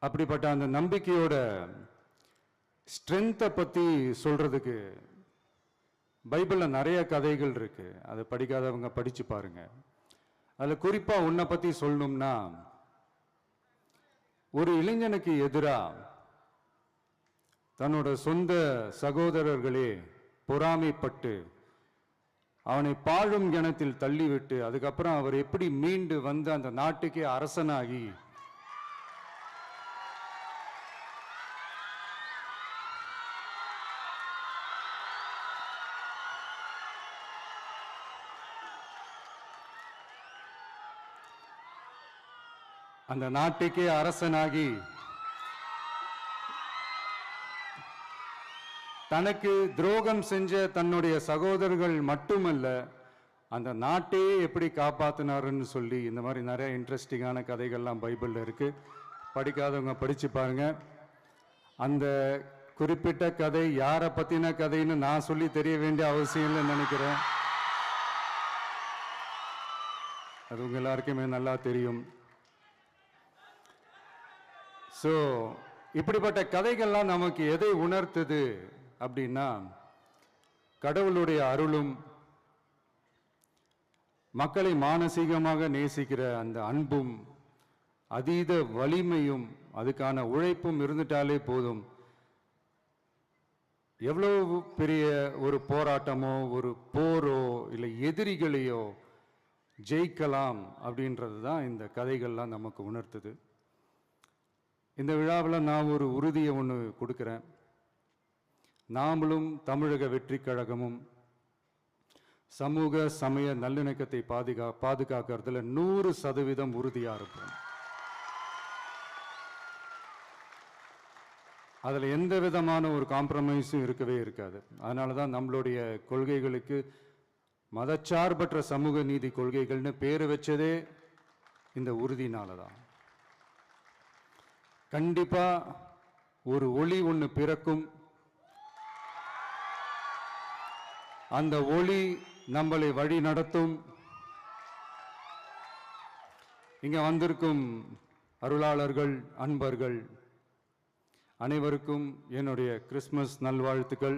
அப்படிப்பட்ட அந்த நம்பிக்கையோட ஸ்ட்ரென்த்தை பற்றி சொல்கிறதுக்கு பைபிளில் நிறைய கதைகள் இருக்கு. அதை படிக்காதவங்க படித்து பாருங்க. அதில் குறிப்பாக உன்னை பற்றி சொல்லணும்னா, ஒரு இளைஞனுக்கு எதிராக தன்னோட சொந்த சகோதரர்களே பொறாமைப்பட்டு அவனை பாழும் கிணத்தில் தள்ளிவிட்டு அதுக்கப்புறம் அவர் எப்படி மீண்டு வந்து அந்த நாட்டுக்கே அரசனாகி அந்த நாட்டுக்கே அரசனாகி தனக்கு துரோகம் செஞ்ச தன்னுடைய சகோதரர்கள் மட்டுமல்ல, அந்த நாட்டையே எப்படி காப்பாத்தினாருன்னு சொல்லி இந்த மாதிரி நிறைய இன்ட்ரெஸ்டிங்கான கதைகள்லாம் பைபிளில் இருக்கு. படிக்காதவங்க படிச்சு பாருங்க. அந்த குறிப்பிட்ட கதை யாரை பத்தின கதைன்னு நான் சொல்லி தெரிய வேண்டிய அவசியம் இல்லைன்னு நினைக்கிறேன். அது உங்க எல்லாருக்குமே நல்லா தெரியும். ஸோ இப்படிப்பட்ட கதைகள்லாம் நமக்கு எதை உணர்த்துது அப்படின்னா, கடவுளுடைய அருளும் மக்களை மானசீகமாக நேசிக்கிற அந்த அன்பும் அதீத வலிமையும் அதுக்கான உழைப்பும் இருந்துட்டாலே போதும், எவ்வளவு பெரிய ஒரு போராட்டமோ ஒரு போரோ இல்லை எதிரிகளையோ ஜெயிக்கலாம் அப்படின்றது தான் இந்த கதைகள்லாம் நமக்கு உணர்த்துது. இந்த விழாவில் நான் ஒரு உறுதியை ஒன்று கொடுக்குறேன். நாமளும் தமிழக வெற்றி கழகமும் சமூக சமய நல்லிணக்கத்தை பாதுகாக்கிறதுல 100% உறுதியாக இருப்போம். அதில் எந்த விதமான ஒரு காம்ப்ரமைஸும் இருக்கவே இருக்காது. அதனால தான் நம்மளுடைய கொள்கைகளுக்கு மதச்சார்பற்ற சமூக நீதி கொள்கைகள்னு பேர் வச்சதே இந்த உறுதினால தான். கண்டிப்பா ஒரு ஒளி ஒன்று பிறக்கும். அந்த ஒளி நம்மளை வழி நடத்தும். இங்க வந்திருக்கும் அருளாளர்கள், அன்பர்கள் அனைவருக்கும் என்னுடைய கிறிஸ்துமஸ் நல்வாழ்த்துக்கள்.